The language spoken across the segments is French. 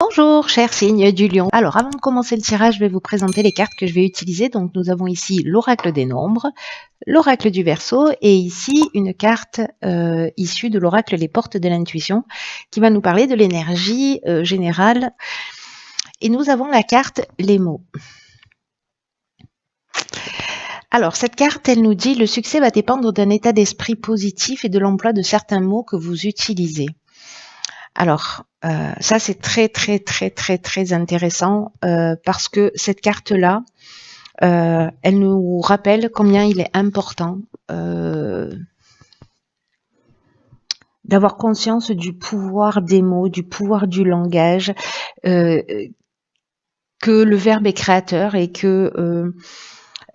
Bonjour, cher signe du lion. Alors, avant de commencer le tirage, je vais vous présenter les cartes que je vais utiliser. Donc, nous avons ici l'oracle des nombres, l'oracle du Verseau et ici une carte issue de l'oracle Les Portes de l'Intuition qui va nous parler de l'énergie générale. Et nous avons la carte Les mots. Alors, cette carte, elle nous dit « Le succès va dépendre d'un état d'esprit positif et de l'emploi de certains mots que vous utilisez ». Alors, ça c'est très intéressant parce que cette carte-là, elle nous rappelle combien il est important d'avoir conscience du pouvoir des mots, du pouvoir du langage, que le verbe est créateur et que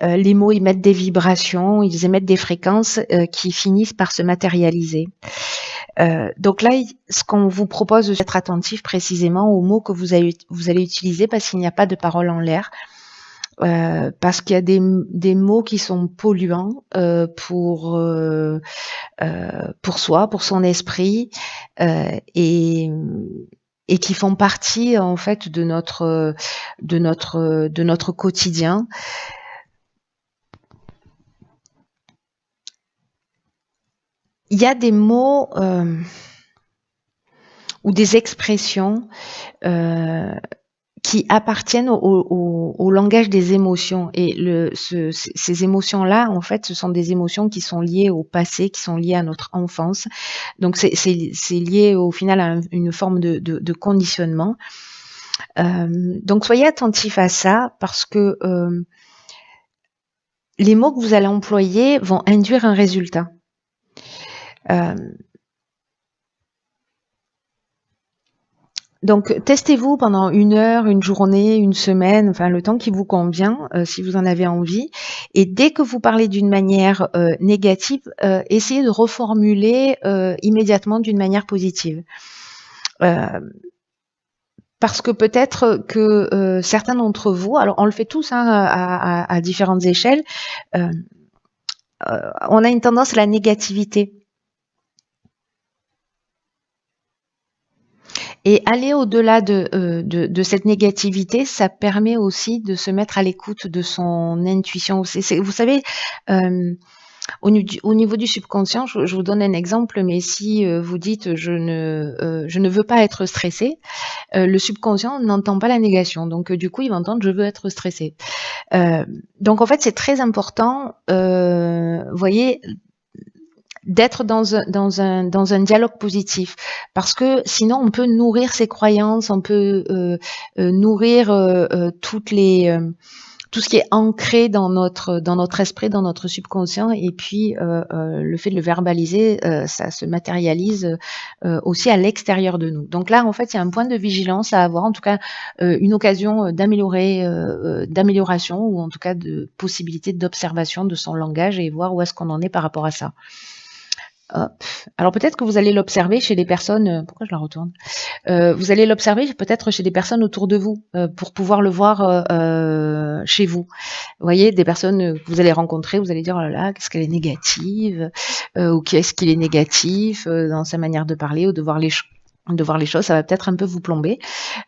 les mots émettent des vibrations, ils émettent des fréquences qui finissent par se matérialiser. Donc là, ce qu'on vous propose, c'est d'être attentif précisément aux mots que vous allez utiliser parce qu'il n'y a pas de parole en l'air. Parce qu'il y a des mots qui sont polluants pour soi, pour son esprit et qui font partie en fait de notre quotidien. Il y a des mots ou des expressions qui appartiennent au langage des émotions. Et ces émotions-là, en fait, ce sont des émotions qui sont liées au passé, qui sont liées à notre enfance. Donc, c'est lié au final à une forme de conditionnement. Donc, soyez attentifs à ça parce que les mots que vous allez employer vont induire un résultat. Donc, testez-vous pendant 1 heure, une journée, une semaine, enfin le temps qui vous convient, si vous en avez envie. Et dès que vous parlez d'une manière négative, essayez de reformuler immédiatement d'une manière positive. Parce que peut-être que certains d'entre vous, alors on le fait tous hein, à différentes échelles, on a une tendance à la négativité. Et aller au-delà de cette négativité, ça permet aussi de se mettre à l'écoute de son intuition. Vous savez, au niveau du subconscient, je vous donne un exemple, mais si vous dites je ne veux pas être stressé, le subconscient n'entend pas la négation. Donc du coup, il va entendre je veux être stressé. Donc en fait, c'est très important, vous voyez, d'être dans un dialogue positif parce que sinon on peut nourrir ses croyances, on peut nourrir tout ce qui est ancré dans notre esprit, dans notre subconscient et puis le fait de le verbaliser, ça se matérialise aussi à l'extérieur de nous. Donc là en fait il y a un point de vigilance à avoir, en tout cas une occasion d'amélioration ou en tout cas de possibilité d'observation de son langage et voir où est-ce qu'on en est par rapport à ça. Hop. Alors peut-être que vous allez l'observer chez des personnes, pourquoi je la retourne vous allez l'observer peut-être chez des personnes autour de vous pour pouvoir le voir chez vous. Vous voyez, des personnes que vous allez rencontrer, vous allez dire oh là là, qu'est-ce qu'elle est négative ou qu'est-ce qu'il est négatif dans sa manière de parler ou de voir les choses, ça va peut-être un peu vous plomber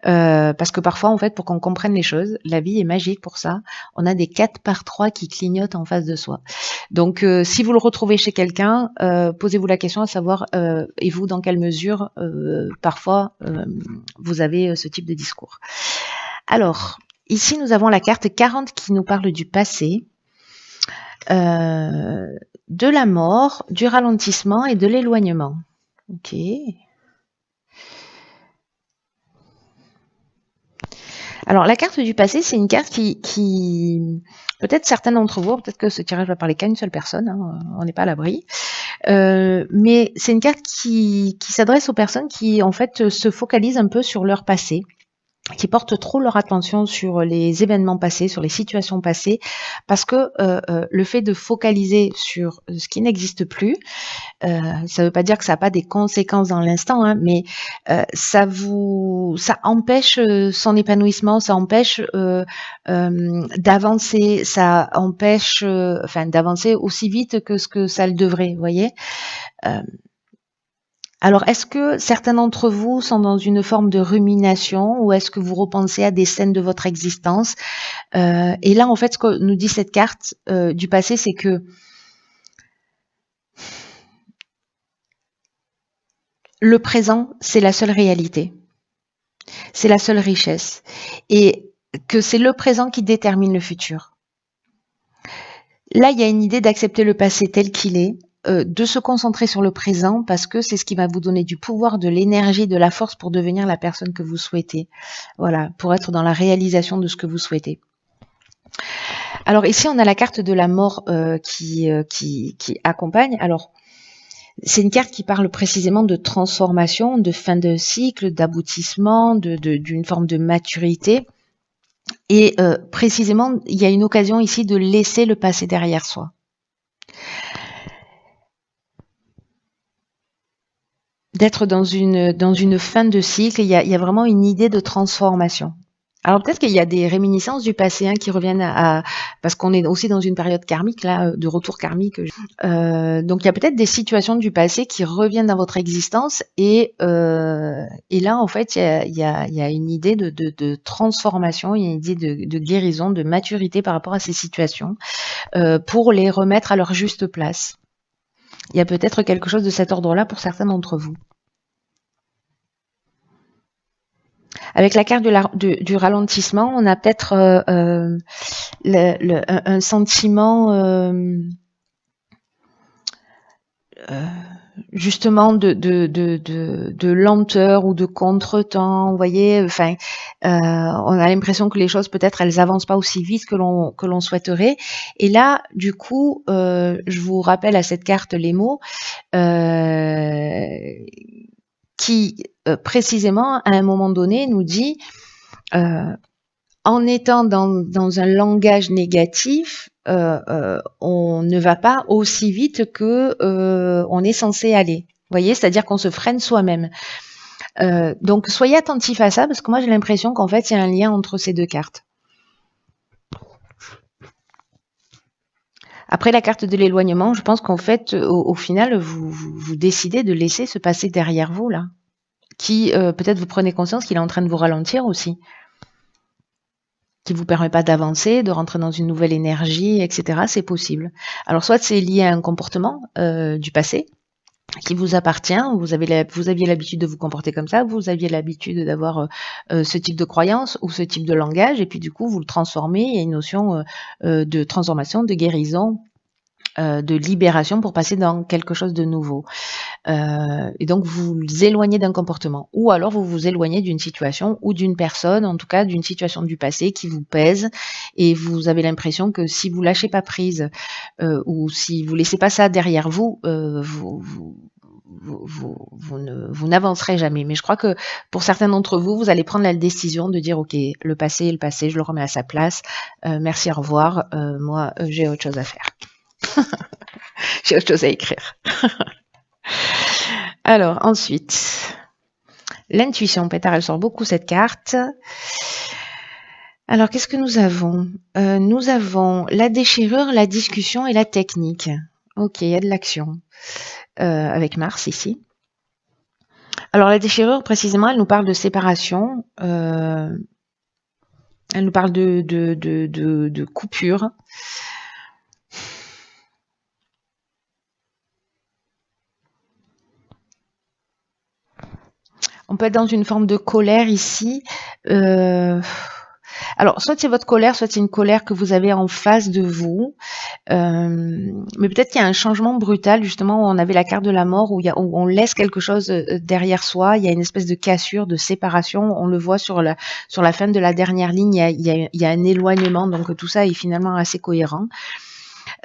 parce que parfois en fait pour qu'on comprenne les choses, la vie est magique pour ça, on a des 4x3 qui clignotent en face de soi. Donc si vous le retrouvez chez quelqu'un, posez-vous la question à savoir et vous dans quelle mesure parfois vous avez ce type de discours. Alors ici nous avons la carte 40 qui nous parle du passé, de la mort, du ralentissement et de l'éloignement. Ok. Alors, la carte du passé, c'est une carte qui peut-être certains d'entre vous, peut-être que ce tirage va parler qu'à une seule personne, hein, on n'est pas à l'abri, mais c'est une carte qui s'adresse aux personnes qui, en fait, se focalisent un peu sur leur passé, qui portent trop leur attention sur les événements passés, sur les situations passées, parce que le fait de focaliser sur ce qui n'existe plus, ça ne veut pas dire que ça n'a pas des conséquences dans l'instant, hein, mais ça empêche son épanouissement, ça empêche d'avancer, ça empêche d'avancer aussi vite que ce que ça le devrait, vous voyez. Alors, est-ce que certains d'entre vous sont dans une forme de rumination ou est-ce que vous repensez à des scènes de votre existence? Et là, en fait, ce que nous dit cette carte du passé, c'est que le présent, c'est la seule réalité. C'est la seule richesse. Et que c'est le présent qui détermine le futur. Là, il y a une idée d'accepter le passé tel qu'il est, de se concentrer sur le présent parce que c'est ce qui va vous donner du pouvoir, de l'énergie, de la force pour devenir la personne que vous souhaitez. Voilà, pour être dans la réalisation de ce que vous souhaitez. Alors ici, on a la carte de la mort qui accompagne. Alors, c'est une carte qui parle précisément de transformation, de fin de cycle, d'aboutissement, d'une forme de maturité. Et précisément, il y a une occasion ici de laisser le passé derrière soi. D'être dans une fin de cycle, il y a vraiment une idée de transformation. Alors peut-être qu'il y a des réminiscences du passé qui reviennent parce qu'on est aussi dans une période karmique là, de retour karmique. Donc il y a peut-être des situations du passé qui reviennent dans votre existence et là en fait il y a une idée de transformation, il y a une idée de guérison, de maturité par rapport à ces situations pour les remettre à leur juste place. Il y a peut-être quelque chose de cet ordre-là pour certains d'entre vous. Avec la carte du ralentissement, on a peut-être un sentiment justement de lenteur ou de contretemps. Vous voyez, enfin, on a l'impression que les choses peut-être elles avancent pas aussi vite que l'on souhaiterait. Et là, du coup, je vous rappelle à cette carte les mots qui précisément à un moment donné nous dit en étant dans un langage négatif, on ne va pas aussi vite que on est censé aller. Vous voyez, c'est-à-dire qu'on se freine soi-même. Donc soyez attentifs à ça parce que moi j'ai l'impression qu'en fait il y a un lien entre ces deux cartes. Après la carte de l'éloignement, je pense qu'en fait au final vous décidez de laisser se passer derrière vous là, qui peut-être vous prenez conscience qu'il est en train de vous ralentir aussi, qui vous permet pas d'avancer, de rentrer dans une nouvelle énergie, etc. C'est possible. Alors soit c'est lié à un comportement du passé qui vous appartient, vous aviez l'habitude de vous comporter comme ça, vous aviez l'habitude d'avoir ce type de croyance ou ce type de langage, et puis du coup vous le transformez, il y a une notion de transformation, de guérison, de libération pour passer dans quelque chose de nouveau. Et donc vous vous éloignez d'un comportement ou alors vous vous éloignez d'une situation ou d'une personne, en tout cas d'une situation du passé qui vous pèse et vous avez l'impression que si vous lâchez pas prise ou si vous laissez pas ça derrière vous, vous n'avancerez jamais. Mais je crois que pour certains d'entre vous, vous allez prendre la décision de dire ok, le passé, je le remets à sa place, merci, au revoir, moi j'ai autre chose à faire. J'ai autre chose à écrire. Alors, ensuite, l'intuition. Pétard, elle sort beaucoup cette carte. Alors, qu'est-ce que nous avons nous avons la déchirure, la discussion et la technique. Ok, il y a de l'action. Avec Mars ici. Alors, la déchirure, précisément, elle nous parle de séparation. Elle nous parle de coupure. On peut être dans une forme de colère ici. Alors, soit c'est votre colère, soit c'est une colère que vous avez en face de vous. Mais peut-être qu'il y a un changement brutal, justement, où on avait la carte de la mort, où on laisse quelque chose derrière soi. Il y a une espèce de cassure, de séparation. On le voit sur la fin de la dernière ligne, il y a un éloignement. Donc, tout ça est finalement assez cohérent.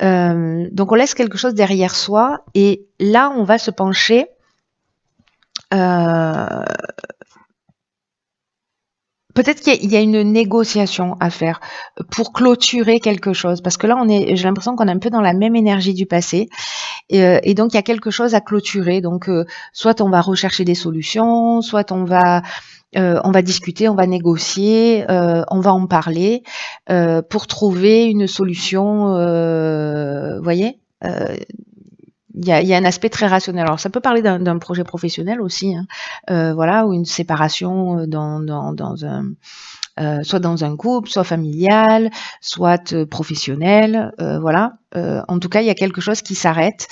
Donc, on laisse quelque chose derrière soi. Et là, on va se pencher peut-être qu'il y a une négociation à faire pour clôturer quelque chose, parce que là j'ai l'impression qu'on est un peu dans la même énergie du passé, et donc il y a quelque chose à clôturer. Donc soit on va rechercher des solutions, soit on va discuter, on va négocier, on va en parler pour trouver une solution. Voyez. Il il y a un aspect très rationnel. Alors, ça peut parler d'un projet professionnel aussi, hein, voilà, ou une séparation dans un soit dans un couple, soit familial, soit professionnel, voilà. En tout cas, il y a quelque chose qui s'arrête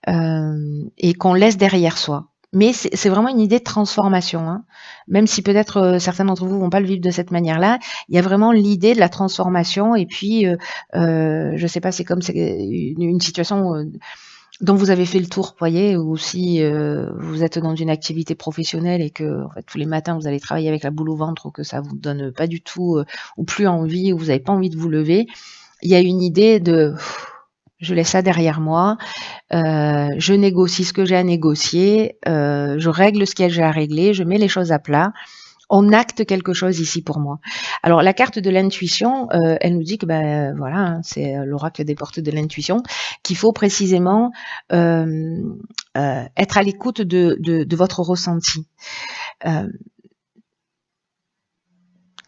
et qu'on laisse derrière soi. Mais c'est vraiment une idée de transformation, hein. Même si peut-être certains d'entre vous vont pas le vivre de cette manière-là, il y a vraiment l'idée de la transformation. Et puis, je sais pas, c'est comme une situation dont vous avez fait le tour, voyez, ou si vous êtes dans une activité professionnelle et que en fait, tous les matins vous allez travailler avec la boule au ventre ou que ça vous donne pas du tout ou plus envie ou vous n'avez pas envie de vous lever, il y a une idée de je laisse ça derrière moi, je négocie ce que j'ai à négocier, je règle ce qu'il y a j'ai à régler, je mets les choses à plat. On acte quelque chose ici pour moi. Alors la carte de l'intuition, elle nous dit que voilà, hein, c'est l'oracle des portes de l'intuition, qu'il faut précisément être à l'écoute de votre ressenti.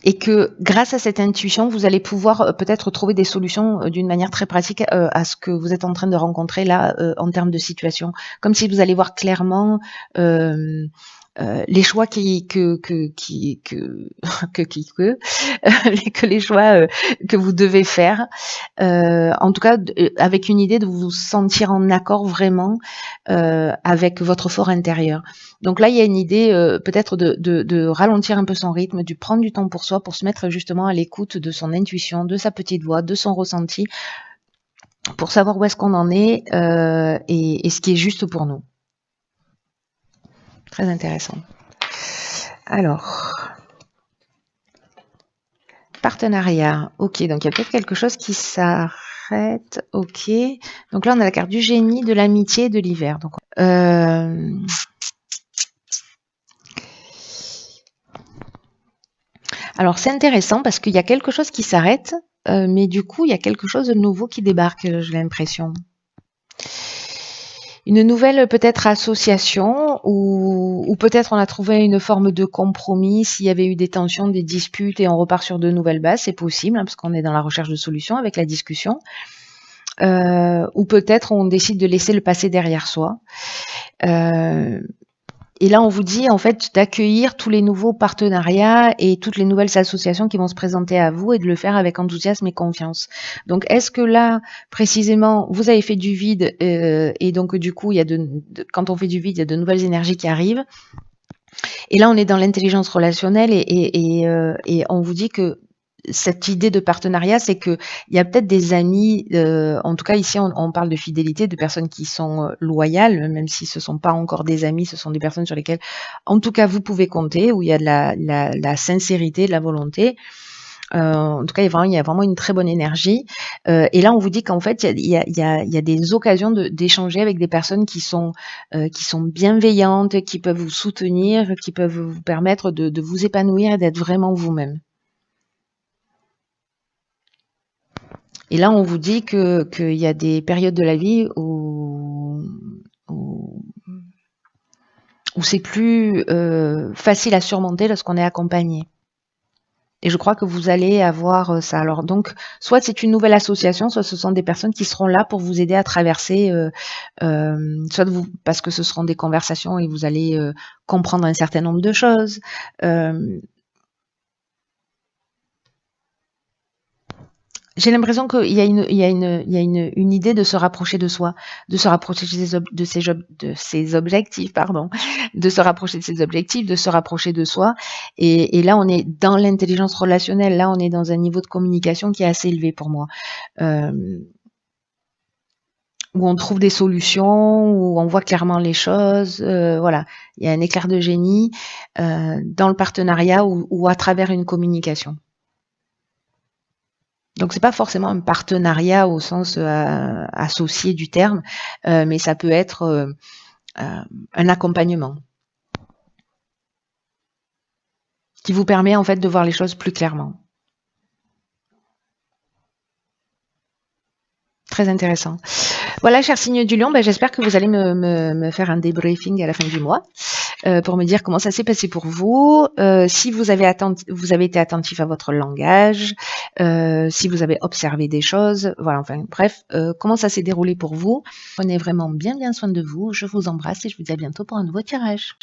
Et que grâce à cette intuition, vous allez pouvoir peut-être trouver des solutions d'une manière très pratique à ce que vous êtes en train de rencontrer là en termes de situation. Comme si vous allez voir clairement les choix que les choix que vous devez faire, en tout cas avec une idée de vous sentir en accord vraiment avec votre fort intérieur. Donc là, il y a une idée peut-être de ralentir un peu son rythme, de prendre du temps pour soi, pour se mettre justement à l'écoute de son intuition, de sa petite voix, de son ressenti, pour savoir où est-ce qu'on en est et ce qui est juste pour nous. Très intéressant. Alors, partenariat. Ok, donc il y a peut-être quelque chose qui s'arrête. Ok. Donc là, on a la carte du génie, de l'amitié et de l'hiver. Donc, alors, c'est intéressant parce qu'il y a quelque chose qui s'arrête, mais du coup, il y a quelque chose de nouveau qui débarque, j'ai l'impression. Une nouvelle peut-être association ou peut-être on a trouvé une forme de compromis s'il y avait eu des tensions, des disputes et on repart sur de nouvelles bases, c'est possible hein, parce qu'on est dans la recherche de solutions avec la discussion. Ou peut-être on décide de laisser le passé derrière soi. Et là, on vous dit en fait d'accueillir tous les nouveaux partenariats et toutes les nouvelles associations qui vont se présenter à vous et de le faire avec enthousiasme et confiance. Donc, est-ce que là, précisément, vous avez fait du vide et donc du coup, il y a quand on fait du vide, il y a de nouvelles énergies qui arrivent. Et là, on est dans l'intelligence relationnelle et on vous dit que cette idée de partenariat, c'est que il y a peut-être des amis, en tout cas ici on parle de fidélité, de personnes qui sont loyales, même si ce sont pas encore des amis, ce sont des personnes sur lesquelles, en tout cas, vous pouvez compter, où il y a de la sincérité, de la volonté. En tout cas, il y a vraiment une très bonne énergie. Et là, on vous dit qu'en fait, il y a des occasions d'échanger avec des personnes qui sont bienveillantes, qui peuvent vous soutenir, qui peuvent vous permettre de vous épanouir et d'être vraiment vous-même. Et là, on vous dit qu'il y a des périodes de la vie où c'est plus facile à surmonter lorsqu'on est accompagné. Et je crois que vous allez avoir ça. Alors donc, soit c'est une nouvelle association, soit ce sont des personnes qui seront là pour vous aider à traverser, soit parce que ce seront des conversations et vous allez comprendre un certain nombre de choses. J'ai l'impression qu'il y a une idée de se rapprocher de soi, de se rapprocher de ses objectifs, pardon, de se rapprocher de ses objectifs, de se rapprocher de soi. Et là, on est dans l'intelligence relationnelle. Là, on est dans un niveau de communication qui est assez élevé pour moi. Où on trouve des solutions, où on voit clairement les choses. Voilà, il y a un éclair de génie dans le partenariat ou à travers une communication. Donc c'est pas forcément un partenariat au sens associé du terme, mais ça peut être un accompagnement qui vous permet en fait de voir les choses plus clairement. Très intéressant. Voilà, cher signe du lion, j'espère que vous allez me faire un débriefing à la fin du mois. pour me dire comment ça s'est passé pour vous, si vous avez été attentif à votre langage, si vous avez observé des choses, voilà, enfin bref, comment ça s'est déroulé pour vous. Prenez vraiment bien soin de vous. Je vous embrasse et je vous dis à bientôt pour un nouveau tirage.